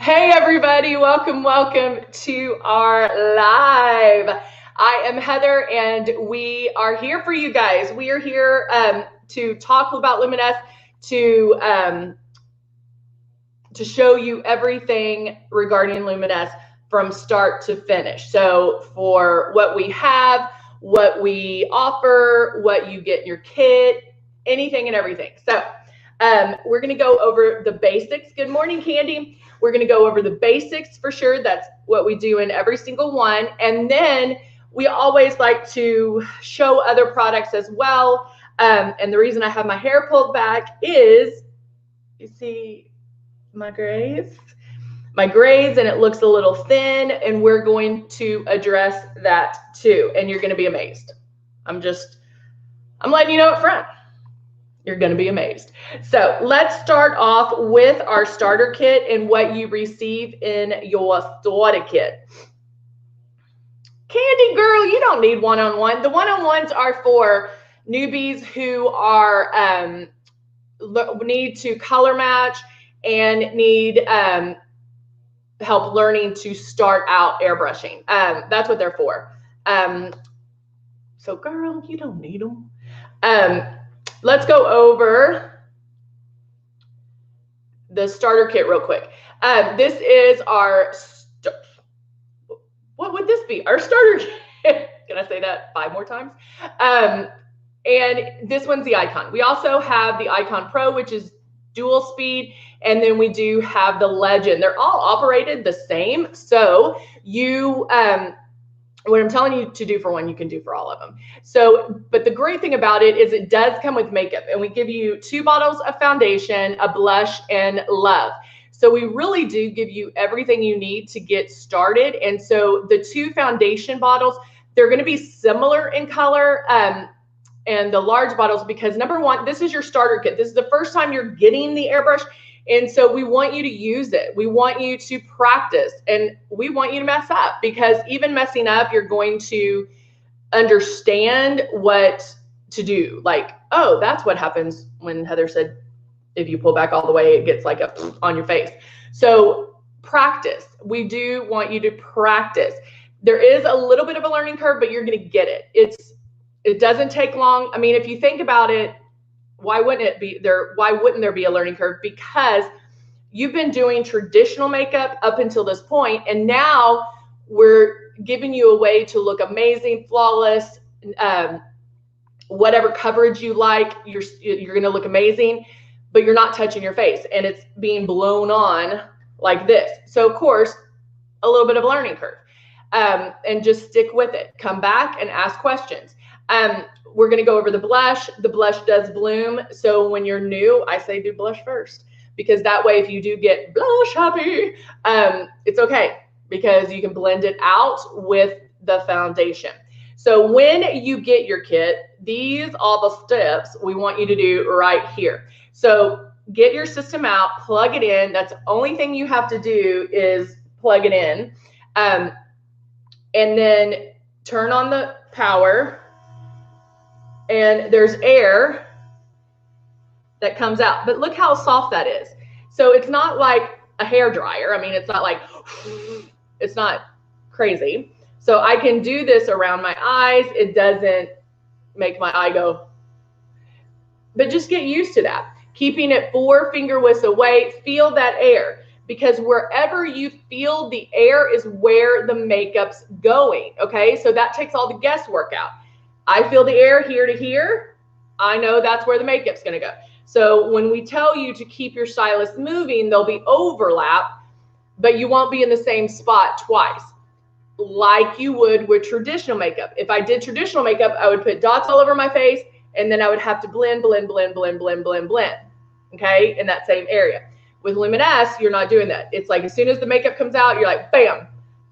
Hey everybody, welcome to our live. I am Heather and we are here for you guys. We are here to talk about Luminous, to to show you everything regarding Luminous from start to finish. So for what we have, what we offer, what you get in your kit, anything and everything. So we're going to go over the basics. Good morning, Candy. We're going to go over the basics for sure. That's what we do in every single one. And then we always like to show other products as well. And the reason I have my hair pulled back is, you see my grays? My grays, and it looks a little thin, and we're going to address that too. And you're going to be amazed. I'm letting you know up front. You're going to be amazed. So let's start off with our starter kit and what you receive in your starter kit. Candy girl, you don't need one-on-one. The one-on-ones are for newbies who are need to color match and need help learning to start out airbrushing. That's what they're for. So girl, you don't need them. Let's go over the starter kit real quick. This is our, what would this be? Our starter kit. Can I say that 5 more times? And this one's the Icon. We also have the Icon Pro, which is dual speed. And then we do have the Legend. They're all operated the same. So you, what I'm telling you to do for one, you can do for all of them. So, but the great thing about it is it does come with makeup, and we give you 2 bottles of foundation, a blush, and love. So we really do give you everything you need to get started. And so the 2 foundation bottles, they're going to be similar in color, and the large bottles, because number one, this is your starter kit. This is the first time you're getting the airbrush. And so we want you to use it. We want you to practice, and we want you to mess up, because even messing up, you're going to understand what to do. Like, oh, that's what happens when Heather said, if you pull back all the way, it gets like a on your face. So practice. We do want you to practice. There is a little bit of a learning curve, but you're going to get it. It doesn't take long. I mean, if you think about it, why wouldn't it be there? Why wouldn't there be a learning curve? Because you've been doing traditional makeup up until this point, and now we're giving you a way to look amazing, flawless, whatever coverage you like. You're going to look amazing, but you're not touching your face, and it's being blown on like this. So of course, a little bit of a learning curve, and just stick with it. Come back and ask questions. We're going to go over the blush. The blush does bloom. So when you're new, I say do blush first, because that way, if you do get blush happy, it's okay, because you can blend it out with the foundation. So when you get your kit, these are the steps we want you to do right here. So get your system out, plug it in. That's the only thing you have to do is plug it in. And then turn on the power. And there's air that comes out, but look how soft that is. So it's not like a hair dryer. I mean, it's not like, it's not crazy. So I can do this around my eyes. It doesn't make my eye go, but just get used to that. Keeping it 4 finger widths away, feel that air, because wherever you feel the air is where the makeup's going. Okay, so that takes all the guesswork out. I feel the air here to here. I know that's where the makeup's going to go. So when we tell you to keep your stylus moving, there'll be overlap, but you won't be in the same spot twice, like you would with traditional makeup. If I did traditional makeup, I would put dots all over my face, and then I would have to blend, okay, in that same area. With Luminous, you're not doing that. It's like as soon as the makeup comes out, you're like, bam,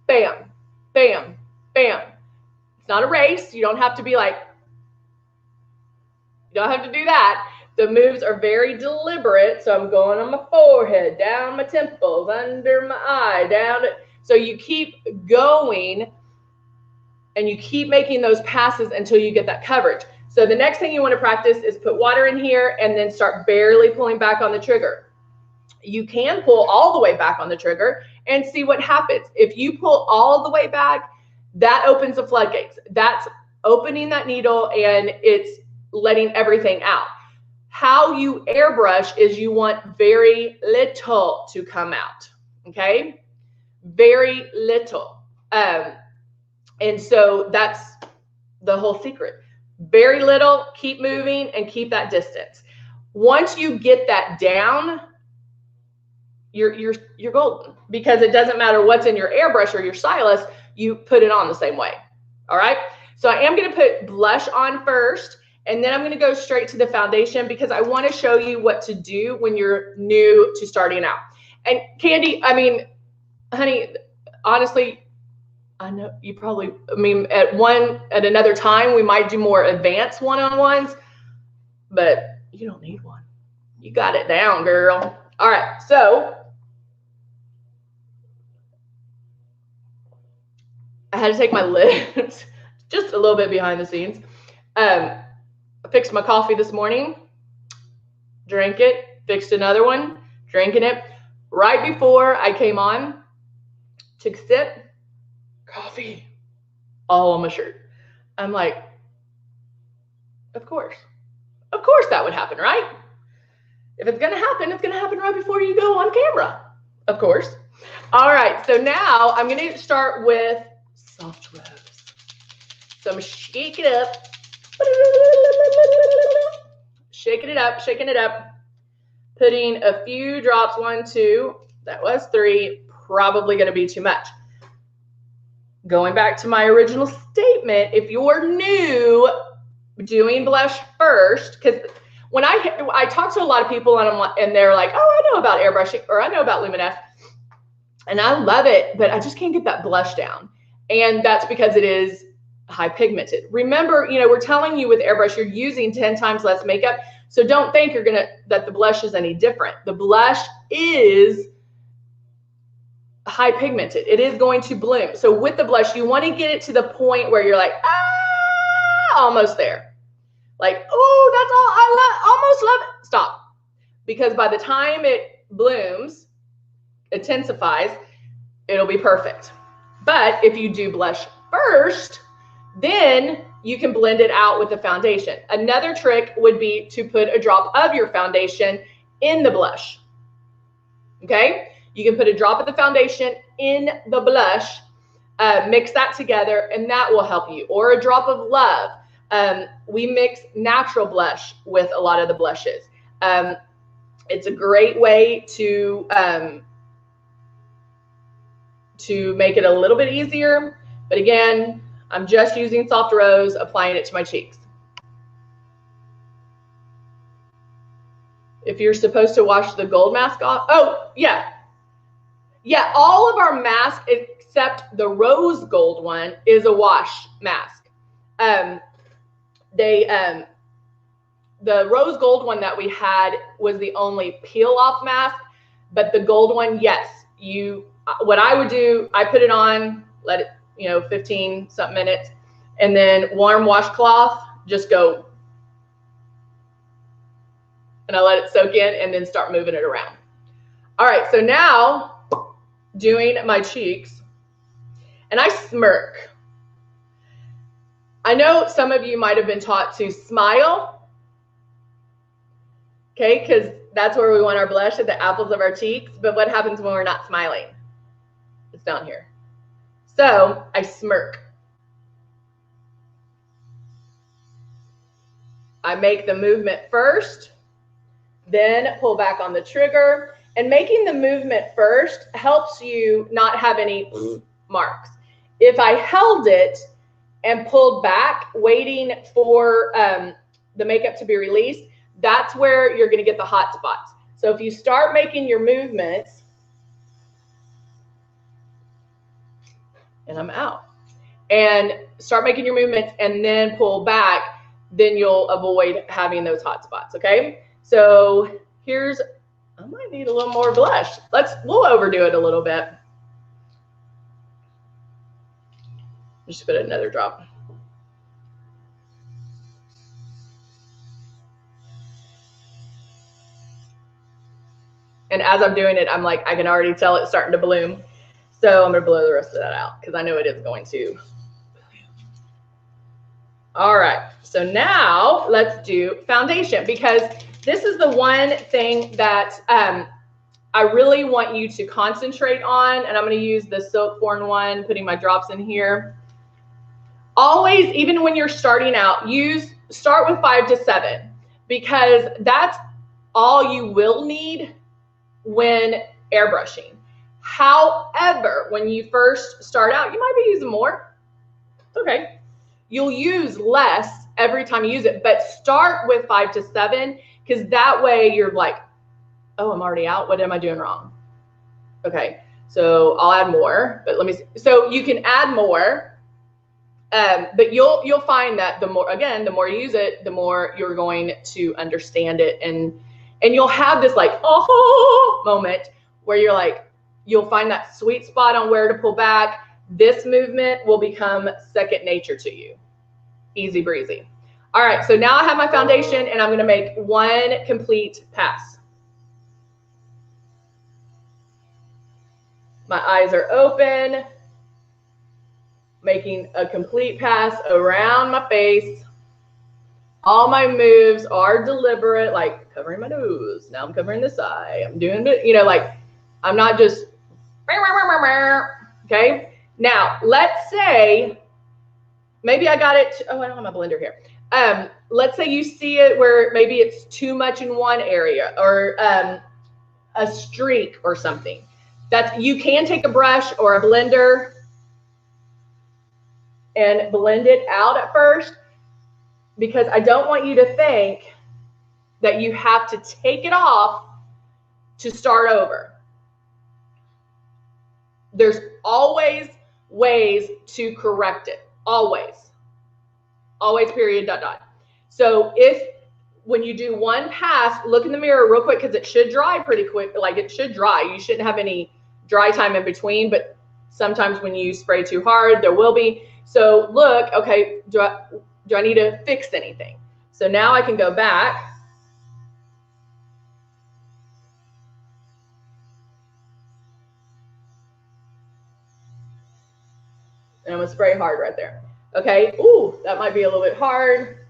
bam, bam, bam. It's not a race. You don't have to be like, you don't have to do that. The moves are very deliberate. So I'm going on my forehead, down my temples, under my eye, down. So you keep going, and you keep making those passes until you get that coverage. So the next thing you want to practice is put water in here and then start barely pulling back on the trigger. You can pull all the way back on the trigger and see what happens. If you pull all the way back, that opens the floodgates. That's opening that needle and it's letting everything out. How you airbrush is you want very little to come out, okay? Very little. And so that's the whole secret. Very little, keep moving and keep that distance. Once you get that down, you're golden, because it doesn't matter what's in your airbrush or your stylus, you put it on the same way. All right. So I am going to put blush on first, and then I'm going to go straight to the foundation because I want to show you what to do when you're new to starting out. And Candy, I mean, honey, honestly, I know you probably, I mean, at another time, we might do more advanced one-on-ones, but you don't need one. You got it down, girl. All right. So I had to take my lids just a little bit behind the scenes. I fixed my coffee this morning, drank it, fixed another one, drinking it. Right before I came on, took a sip, coffee, all on my shirt. I'm like, of course that would happen, right? If it's going to happen right before you go on camera, of course. All right, so now I'm going to start with soft rose. So I'm going to shake it up. Shaking it up. Putting a few drops, 1, 2, that was 3, probably going to be too much. Going back to my original statement, if you're new, doing blush first, because when I talk to a lot of people and they're like, oh, I know about airbrushing, or I know about Luminous, and I love it, but I just can't get that blush down. And that's because it is high pigmented. Remember, we're telling you with airbrush, you're using 10 times less makeup. So don't think that the blush is any different. The blush is high pigmented. It is going to bloom. So with the blush, you want to get it to the point where you're like, almost there. Like, oh, that's all almost love it. Stop. Because by the time it blooms, intensifies, it'll be perfect. But if you do blush first, then you can blend it out with the foundation. Another trick would be to put a drop of your foundation in the blush. Okay? You can put a drop of the foundation in the blush, mix that together, and that will help you. Or a drop of love. We mix natural blush with a lot of the blushes. It's a great way to make it a little bit easier. But again, I'm just using soft rose, applying it to my cheeks. If you're supposed to wash the gold mask off, oh, yeah. Yeah, all of our masks except the rose gold one is a wash mask. The rose gold one that we had was the only peel off mask, but the gold one, yes, what I would do, I put it on, let it, 15 something minutes, and then warm washcloth, just go, and I let it soak in and then start moving it around. All right, so now doing my cheeks, and I smirk. I know some of you might have been taught to smile, okay, because that's where we want our blush, at the apples of our cheeks. But what happens when we're not smiling? It's down here. So I smirk. I make the movement first, then pull back on the trigger. And making the movement first helps you not have any marks. If I held it and pulled back, waiting for the makeup to be released, that's where you're going to get the hot spots. So if you start making your movements, and I'm out, and start making your movements and then pull back, then you'll avoid having those hot spots. Okay, so I might need a little more blush. We'll overdo it a little bit. Just put another drop. And as I'm doing it, I'm like, I can already tell it's starting to bloom. So I'm going to blow the rest of that out because I know it is going to. All right. So now let's do foundation, because this is the one thing that I really want you to concentrate on. And I'm going to use the Silkborn one, putting my drops in here. Always, even when you're starting out, start with 5 to 7, because that's all you will need when airbrushing. However, when you first start out, you might be using more. It's okay. You'll use less every time you use it, but start with 5 to 7, because that way you're like, oh, I'm already out. What am I doing wrong? Okay, so I'll add more, but let me see. So you can add more, but you'll find that the more you use it, the more you're going to understand it, and you'll have this like oh moment where you're like, you'll find that sweet spot on where to pull back. This movement will become second nature to you. Easy breezy. All right, so now I have my foundation, and I'm going to make one complete pass. My eyes are open, making a complete pass around my face. All my moves are deliberate, like covering my nose. Now I'm covering this eye. I'm doing it, you know, like I'm not just, okay? Now, let's say, maybe I got it, oh, I don't have my blender here. Let's say you see it where maybe it's too much in one area, or a streak or something. You can take a brush or a blender and blend it out at first, because I don't want you to think that you have to take it off to start over. There's always ways to correct it. Always. Always, period, dot, dot. So when you do one pass, look in the mirror real quick, because it should dry pretty quick. Like it should dry. You shouldn't have any dry time in between, but sometimes when you spray too hard, there will be. So look, okay, do I need to fix anything? So now I can go back. And I'm gonna spray hard right there. Okay, ooh, that might be a little bit hard.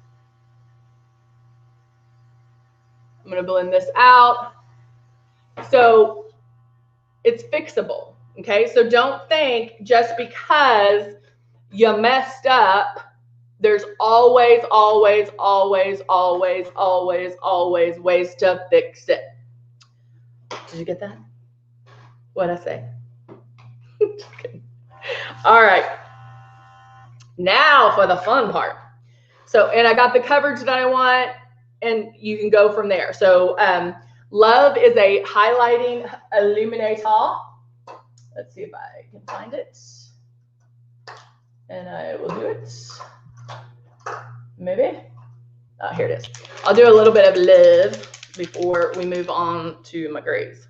I'm gonna blend this out. So it's fixable, okay? So don't think just because you messed up, there's always ways to fix it. Did you get that? What'd I say? All right. Now for the fun part. So, and I got the coverage that I want, and you can go from there. So, Love is a highlighting illuminator. Let's see if I can find it. And I will do it. Maybe. Oh, here it is. I'll do a little bit of Love before we move on to my grays.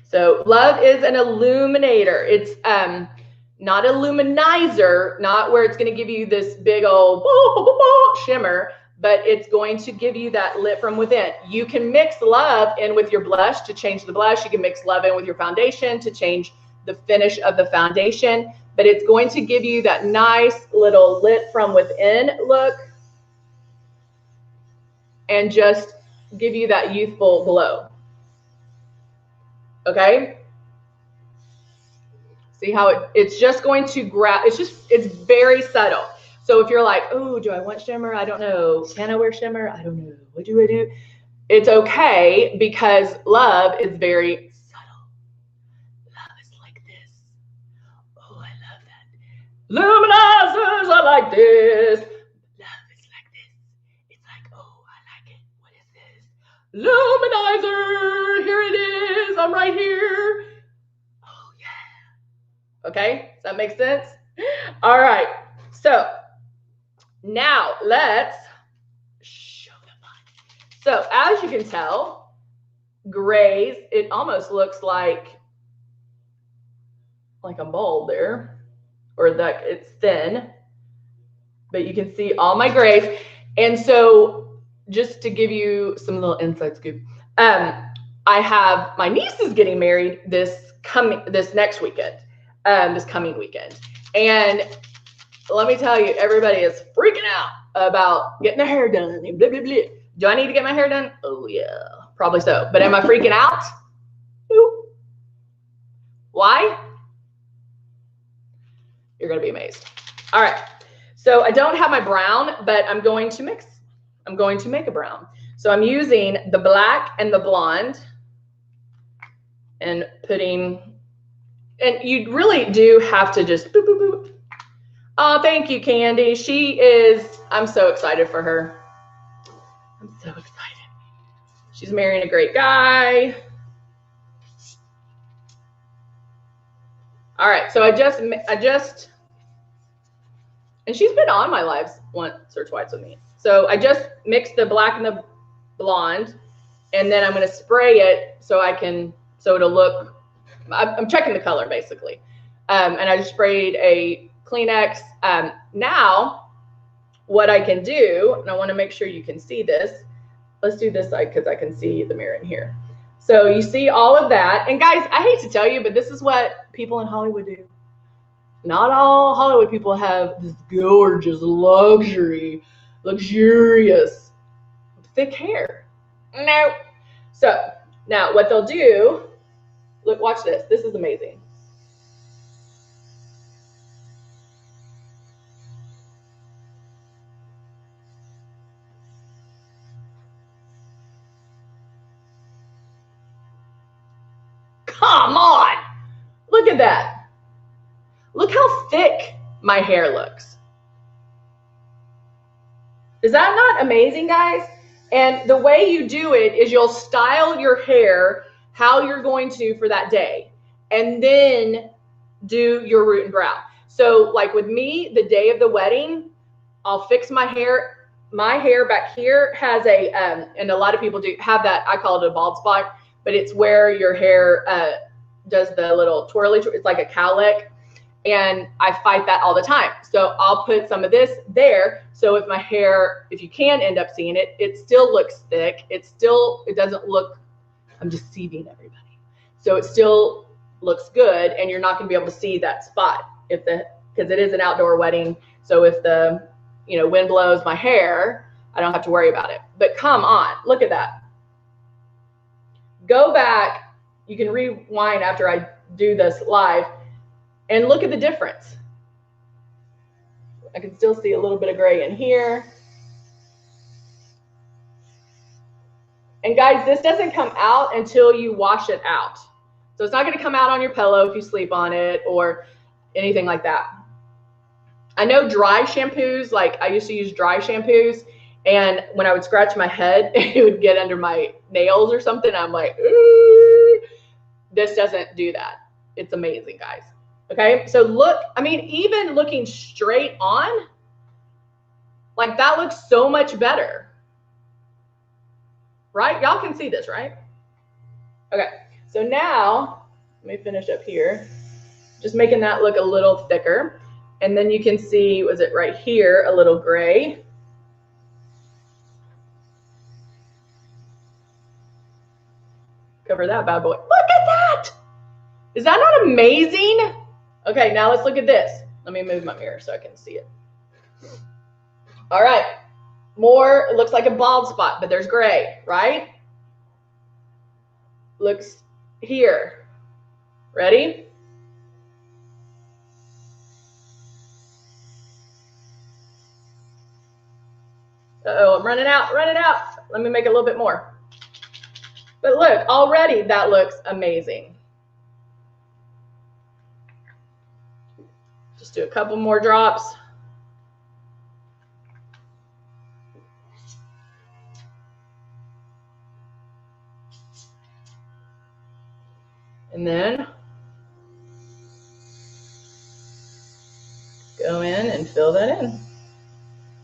So Love is an illuminator. It's not a luminizer, not where it's going to give you this big old shimmer, but it's going to give you that lit from within. You can mix Love in with your blush to change the blush. You can mix Love in with your foundation to change the finish of the foundation, but it's going to give you that nice little lit from within look and just give you that youthful glow. Okay? See how it's just going to grab, it's very subtle. So if you're like, oh, do I want shimmer? I don't know. Can I wear shimmer? I don't know. What do I do? It's okay, because Love is very subtle. Love is like this. Oh, I love that. Luminizers are like this. Love is like this. It's like, oh, I like it. What is this? Luminizer. Here it is. I'm right here. Oh, yeah. Okay, does that make sense? All right, so now let's show the body. So as you can tell, grays, it almost looks like a mold there, or that it's thin, but you can see all my grays. And so just to give you some little inside scoop, I have my niece is getting married this next weekend, this coming weekend. And let me tell you, everybody is freaking out about getting their hair done and blah, blah, blah. Do I need to get my hair done? Oh yeah, probably so. But am I freaking out? Nope. Why? You're going to be amazed. All right. So I don't have my brown, but I'm going to make a brown. So I'm using the black and the blonde and putting, and you really do have to just boop, boop, boop. Oh, thank you, Candy. I'm so excited for her. I'm so excited. She's marrying a great guy. All right, so I just, and she's been on my lives once or twice with me. So I just mixed the black and the blonde, and then I'm going to spray it so it'll look, I'm checking the color basically. And I just sprayed a Kleenex. Now what I can do, and I want to make sure you can see this. Let's do this side because I can see the mirror in here. So you see all of that. And guys, I hate to tell you, but this is what people in Hollywood do. Not all Hollywood people have this gorgeous, luxurious, thick hair. No. So now what they'll do, look, watch this. This is amazing. Come on. Look at that. Look how thick my hair looks. Is that not amazing, guys? And the way you do it is you'll style your hair how you're going to for that day, and then do your root and brow. So like with me, the day of the wedding, I'll fix my hair. My hair back here has a, and a lot of people do have that, I call it a bald spot, but it's where your hair does the little twirly, it's like a cowlick. And I fight that all the time. So I'll put some of this there. So if my hair, if you can end up seeing it, it still looks thick. It doesn't look, I'm deceiving everybody. So it still looks good, and you're not going to be able to see that spot because it is an outdoor wedding. So if the, wind blows my hair, I don't have to worry about it. But come on, look at that. Go back. You can rewind after I do this live. And look at the difference. I can still see a little bit of gray in here. And guys, this doesn't come out until you wash it out. So it's not going to come out on your pillow if you sleep on it or anything like that. I know dry shampoos, like I used to use dry shampoos, and when I would scratch my head, it would get under my nails or something. I'm like, ooh. This doesn't do that. It's amazing, guys. Okay, so look, I mean, even looking straight on, like that looks so much better, right? Y'all can see this, right? Okay, so now, let me finish up here, just making that look a little thicker. And then you can see, was it right here, a little gray. Cover that bad boy. Look at that! Is that not amazing? Okay, now let's look at this. Let me move my mirror so I can see it. All right, more, it looks like a bald spot, but there's gray, right? Looks here. Ready? Uh-oh, I'm running out. Let me make it a little bit more. But look, already that looks amazing. Just do a couple more drops. And then go in and fill that in.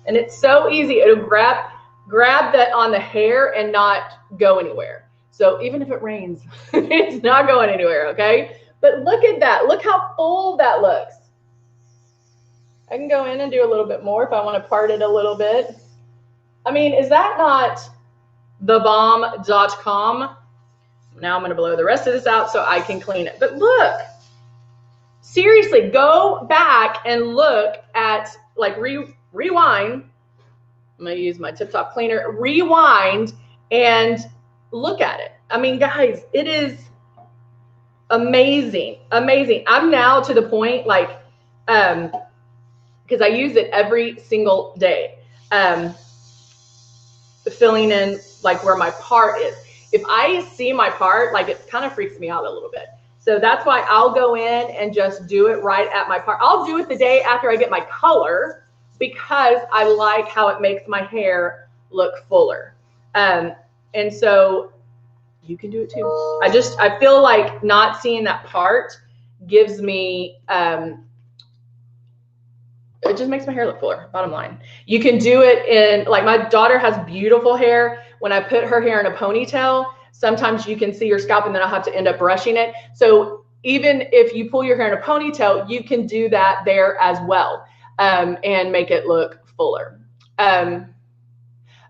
And it's so easy. It'll grab that on the hair and not go anywhere. So even if it rains, it's not going anywhere, okay? But look at that. Look how full that looks. I can go in and do a little bit more if I want to part it a little bit. I mean, is that not thebomb.com? Now I'm going to blow the rest of this out so I can clean it. But look, seriously, go back and look at, like, rewind. I'm going to use my Tip Top cleaner. Rewind and look at it. I mean, guys, it is amazing. Amazing. I'm now to the point, like, because I use it every single day, filling in like where my part is. If I see my part, like, it kind of freaks me out a little bit. So that's why I'll go in and just do it right at my part. I'll do it the day after I get my color because I like how it makes my hair look fuller. And so you can do it too. I feel like not seeing that part gives me, it just makes my hair look fuller, bottom line. You can do it in, like, my daughter has beautiful hair. When I put her hair in a ponytail, sometimes you can see her scalp and then I'll have to end up brushing it. So even if you pull your hair in a ponytail, you can do that there as well, and make it look fuller.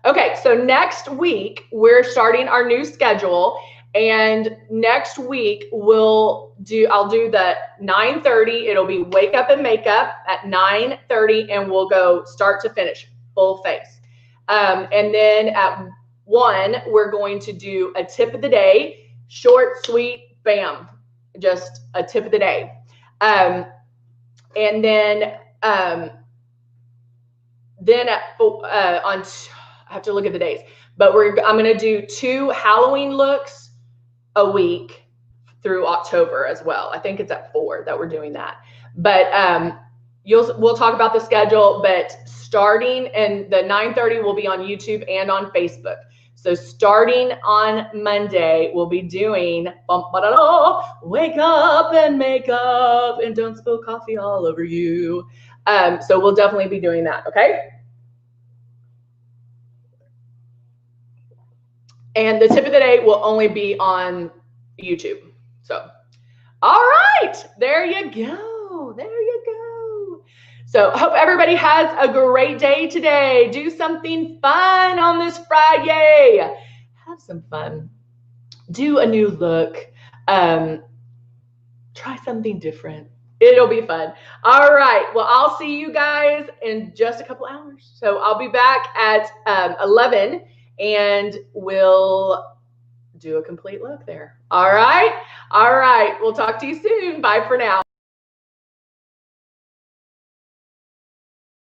Okay, so next week we're starting our new schedule, and next week I'll do the 9:30. It'll be wake up and makeup at 9:30, and we'll go start to finish, full face. And then at 1, we're going to do a tip of the day, short, sweet, bam, just a tip of the day. And then I have to look at the days, but I'm going to do 2 Halloween looks a week through October as well. I think it's at 4 that we're doing that. But we'll talk about the schedule, but starting, and the 9:30 will be on YouTube and on Facebook. So starting on Monday, we'll be doing wake up and make up and don't spill coffee all over you. So we'll definitely be doing that, okay? And the tip of the day will only be on YouTube. So, all right, there you go. There you go. So hope everybody has a great day today. Do something fun on this Friday. Have some fun. Do a new look. Try something different. It'll be fun. All right. Well, I'll see you guys in just a couple hours. So I'll be back at 11, and we'll do a complete look there. All right. All right. We'll talk to you soon. Bye for now.